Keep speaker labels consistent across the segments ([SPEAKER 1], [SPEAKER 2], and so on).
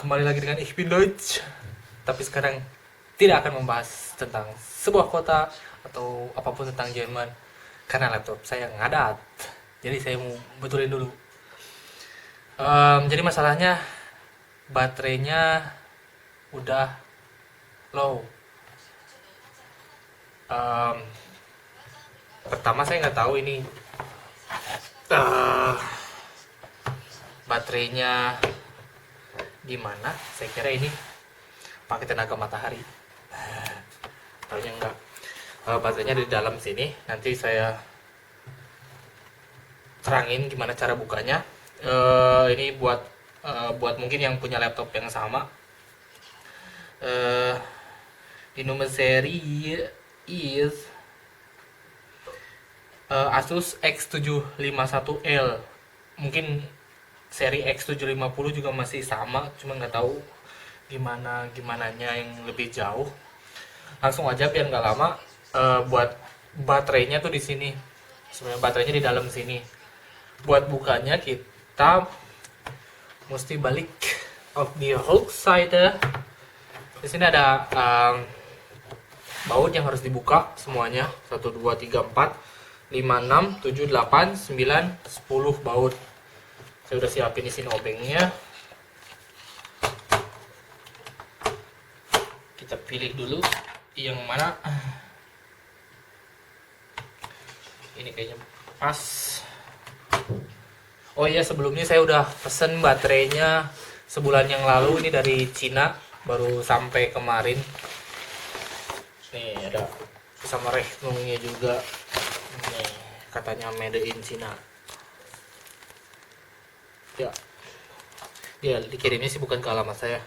[SPEAKER 1] kembali lagi dengan Ich bin Deutsch. Tapi sekarang tidak akan membahas tentang sebuah kota atau apapun tentang Jerman karena laptop saya ngadat. Jadi saya mau betulin dulu. Jadi masalahnya baterainya udah low. Pertama saya nggak tahu ini baterainya gimana. Saya kira ini pakai tenaga matahari. Taunya enggak. Baterainya di dalam sini. Nanti saya terangin gimana cara bukanya. Ini buat mungkin yang punya laptop yang sama. Di nomor seri is Asus X751L. Mungkin seri X750 juga masih sama, cuma nggak tahu gimananya yang lebih jauh. Langsung aja biar nggak lama. Buat baterainya tuh di sini. Sebenarnya baterainya di dalam sini. Buat bukanya kita mesti balik of the Rückseite. Di sini ada baut yang harus dibuka semuanya. 1 2 3 4 5 6 7 8 9 10 baut. Saya udah siapin di sini obengnya. Kita pilih dulu yang mana. Ini kayaknya pas. Oh iya, sebelumnya saya udah pesen baterainya sebulan yang lalu. Ini dari Cina, baru sampai kemarin. Nih ada sama rechnungnya juga. Nih katanya made in Cina. Ya dikirimnya sih bukan ke alamat saya,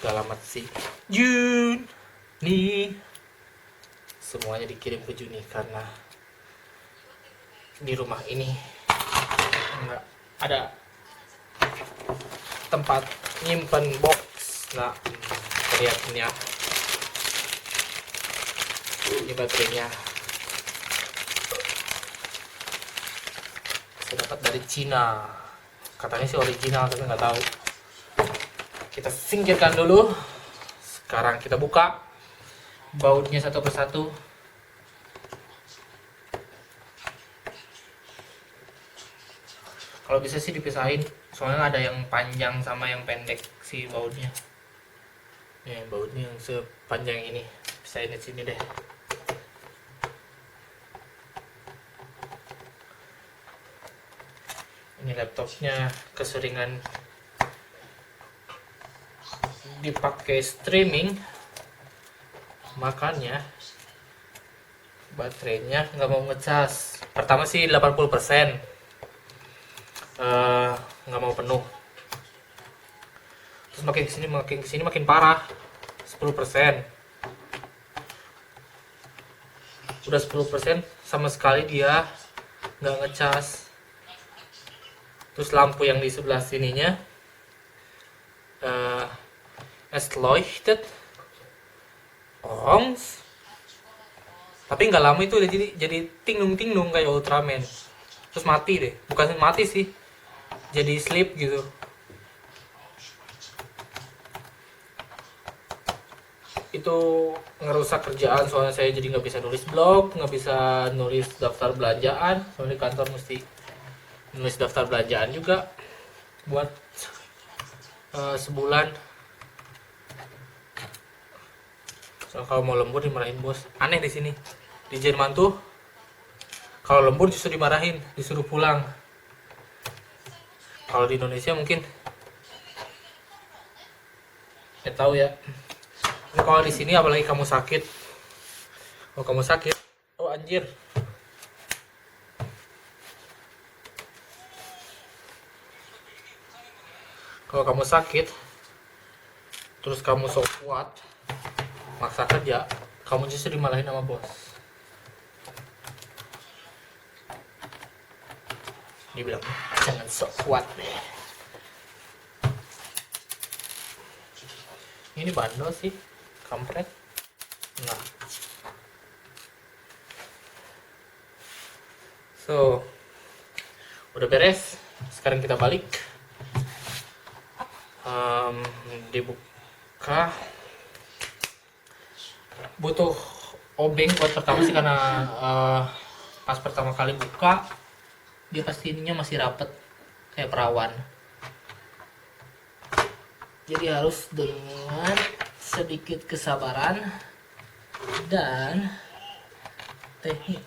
[SPEAKER 1] ke alamat si Jun nih. Semuanya dikirim ke Juni karena di rumah ini nggak ada tempat nyimpen box. Nah, lihatnya ini baterainya saya dapat dari Cina. Katanya sih original, tapi nggak tahu. Kita singkirkan dulu. Sekarang kita buka bautnya satu persatu. Kalau bisa sih dipisahin, soalnya ada yang panjang sama yang pendek si bautnya. Nih bautnya yang sepanjang ini, pisahin di sini deh. Ini laptopnya keseringan dipakai streaming, makanya baterainya nggak mau ngecas. Pertama sih 80%, nggak mau penuh. Terus makin kesini makin parah, 10%. Udah 10% sama sekali dia nggak ngecas. Terus lampu yang di sebelah sininya es leuchtet orange, tapi nggak lama itu udah jadi tinglung kayak Ultraman. Terus mati deh, bukan mati sih, jadi sleep gitu. Itu ngerusak kerjaan, soalnya saya jadi nggak bisa nulis blog, nggak bisa nulis daftar belanjaan. Soalnya di kantor mesti nulis daftar belanjaan juga buat sebulan. So, kalau mau lembur dimarahin bos. Aneh di sini. Di Jerman tuh kalau lembur justru dimarahin, disuruh pulang. Kalau di Indonesia mungkin ya tahu ya. Ini kalau di sini apalagi kamu sakit. Kalau kamu sakit, oh anjir. Kalau kamu sakit, terus kamu sok kuat, maksa kerja, kamu justru dimarahin sama bos. Dia bilang, jangan sok kuat deh. Ini bandel sih, kampret. Nah, so udah beres. Sekarang kita balik. Dibuka butuh obeng buat pertama sih, karena pas pertama kali buka dia pasti ininya masih rapet kayak perawan, jadi harus dengan sedikit kesabaran dan teknik.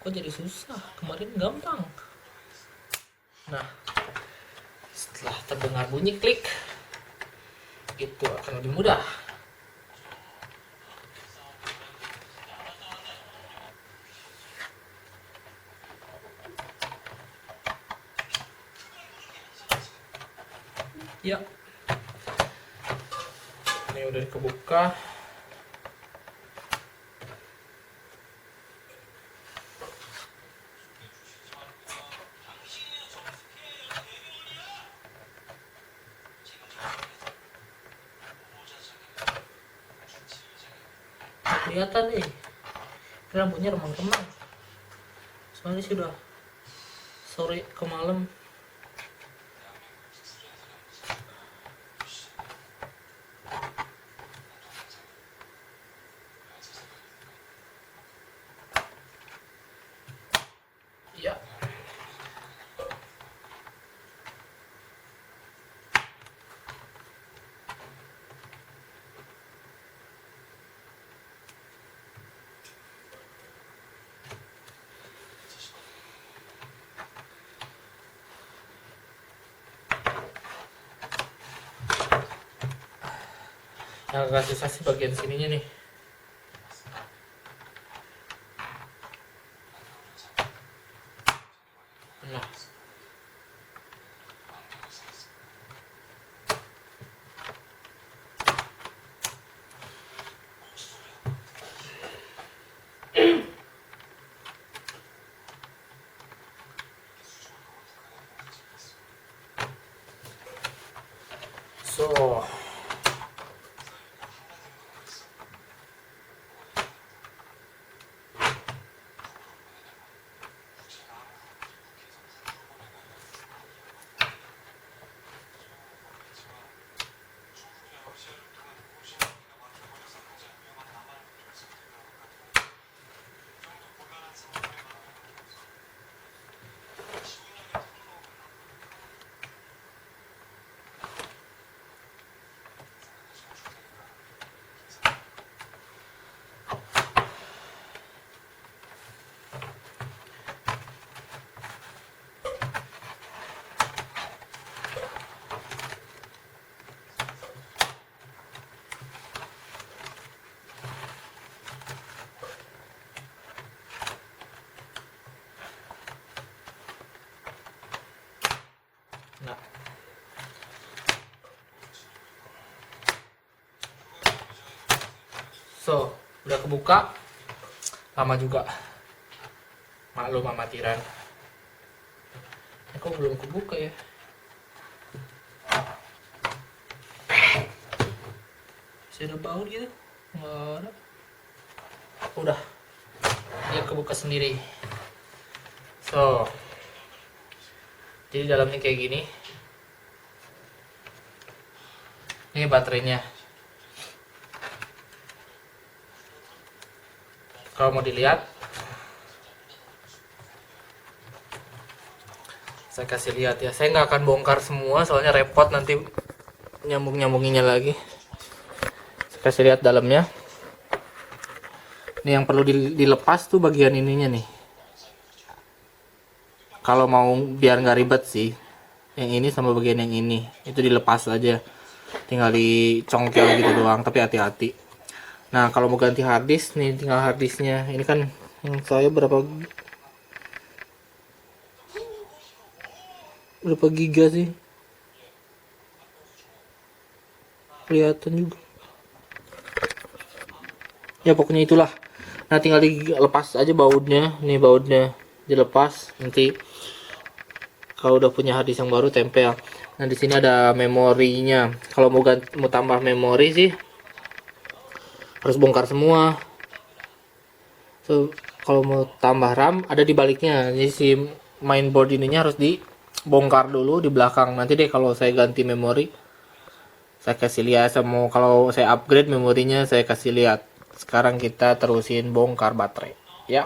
[SPEAKER 1] Kok jadi susah? Kemarin gampang. Nah, setelah terdengar bunyi klik, itu akan lebih mudah. Ya, ini udah kebuka. Kelihatan nih, rambutnya remang-remang. Soalnya sudah sore ke malam. Ya. Yang agak susah sih bagian sininya nih. Nah, so nah. So, udah kebuka. Lama juga. Maklum amatiran. Kok belum kebuka ya? Masih ada bau gitu? Nggak ada. Udah. Dia kebuka sendiri. So, jadi dalamnya kayak gini. Ini baterainya. Kalau mau dilihat, saya kasih lihat ya. Saya nggak akan bongkar semua, soalnya repot nanti nyambunginnya lagi. Saya kasih lihat dalamnya. Ini yang perlu dilepas tuh bagian ininya nih. Kalau mau biar nggak ribet sih, yang ini sama bagian yang ini itu dilepas aja. Tinggal dicongkel gitu doang, tapi hati-hati. Nah, kalau mau ganti harddisk nih, tinggal harddisknya. Ini kan yang saya berapa giga sih? Kelihatan juga. Ya pokoknya itulah. Nah, tinggal dilepas aja bautnya. Nih bautnya dilepas, nanti kalau udah punya harddisk yang baru tempel. Nah, di sini ada memorinya. Kalau mau tambah memori sih harus bongkar semua. So, kalau mau tambah RAM ada di baliknya. Jadi si mainboard ininya harus dibongkar dulu di belakang. Nanti deh kalau saya ganti memori saya kasih lihat. Sama kalau saya upgrade memorinya saya kasih lihat. Sekarang kita terusin bongkar baterai ya.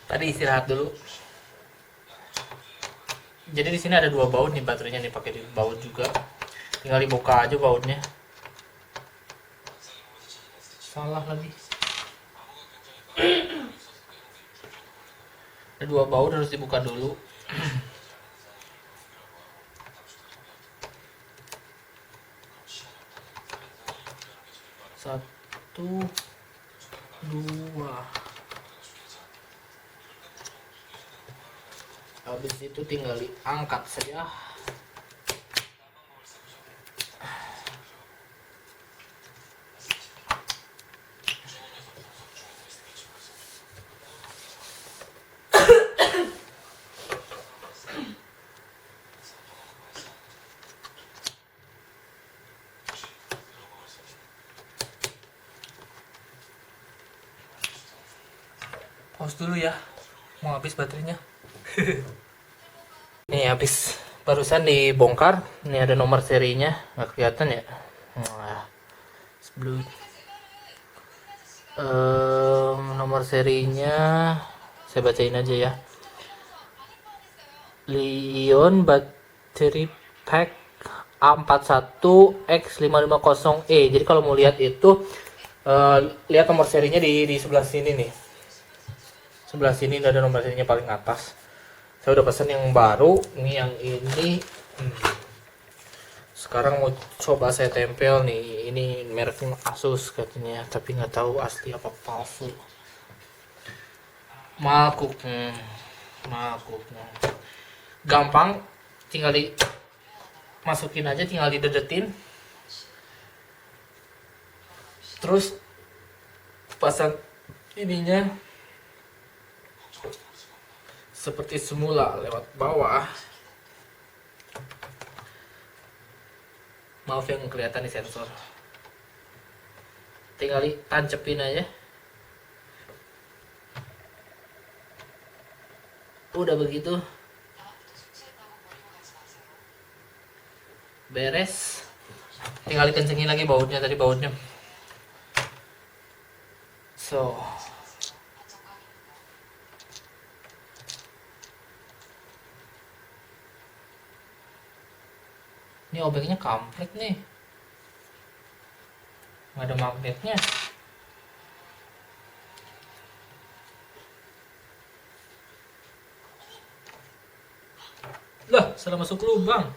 [SPEAKER 1] Tadi istirahat dulu. Jadi di sini ada 2 baut nih, baterainya nih pakai di baut juga. Tinggal dibuka aja bautnya. Salah lagi. Ada 2 baut harus dibuka dulu. Satu, dua. Habis itu tinggal diangkat saja. Pause dulu ya, mau habis baterainya. Nih habis barusan dibongkar. Ini ada nomor serinya, nggak kelihatan ya. Nah, blue. Nomor serinya saya bacain aja ya. Lion Battery Pack A41X550E. Jadi kalau mau lihat itu lihat nomor serinya di sebelah sini nih. Sebelah sini ada nomor serinya paling atas. Saya udah pesen yang baru. Ini yang ini. Sekarang mau coba saya tempel nih. Ini mereknya Asus katanya, tapi nggak tahu asli apa palsu. Makuk. Gampang, tinggal dimasukin aja, tinggal didedetin. Terus pasang ininya seperti semula lewat bawah. Maaf yang kelihatan di sensor. Tinggal ditancepin aja. Udah begitu. Beres. Tinggal dikencengin lagi bautnya, tadi bautnya. So. Ini obengnya kampret nih. Nggak ada magnetnya. Lah, salah masuk lubang.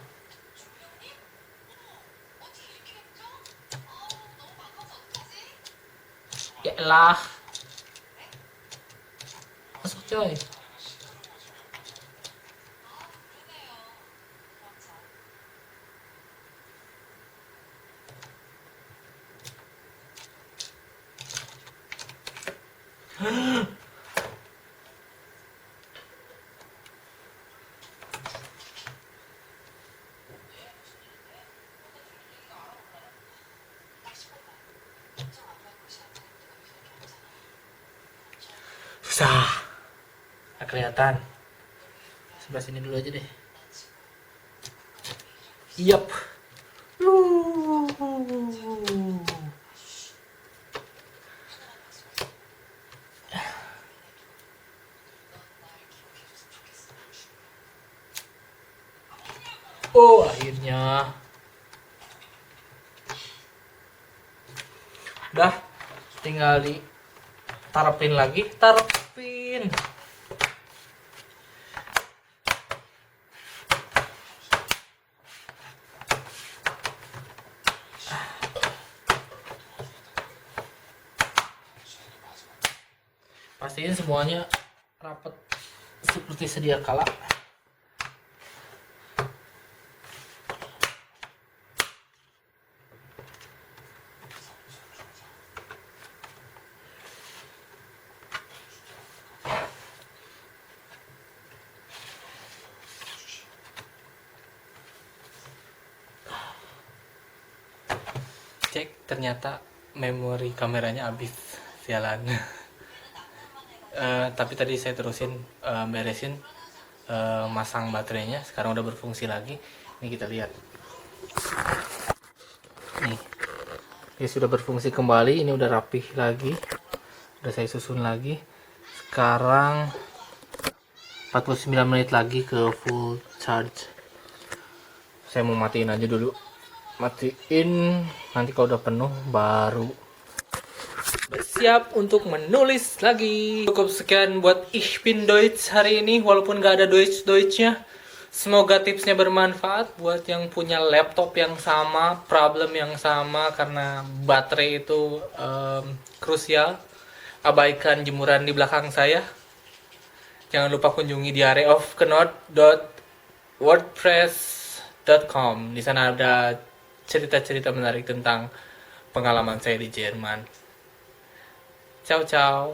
[SPEAKER 1] Ya elah. Masuk coy. Susah. Nggak kelihatan. Sebelah sini dulu aja deh. Yap. Oh, akhirnya. Udah, tinggal ditarapin lagi, tarapin. Pastiin semuanya rapat seperti sedia kala. Cek, ternyata memori kameranya habis, sialan. Tapi tadi saya terusin beresin, masang baterainya, sekarang udah berfungsi lagi. Ini kita lihat nih, dia sudah berfungsi kembali. Ini udah rapih lagi, udah saya susun lagi. Sekarang 49 menit lagi ke full charge. Saya mau matiin aja dulu, matiin, nanti kalau udah penuh baru bersiap untuk menulis lagi. Cukup sekian buat Ich bin Deutsch hari ini, walaupun gak ada Deutsch-Deutschnya. Semoga tipsnya bermanfaat buat yang punya laptop yang sama, problem yang sama, karena baterai itu krusial. Abaikan jemuran di belakang saya. Jangan lupa kunjungi diaryofknot.wordpress.com. Di sana ada cerita-cerita menarik tentang pengalaman saya di Jerman. Ciao ciao.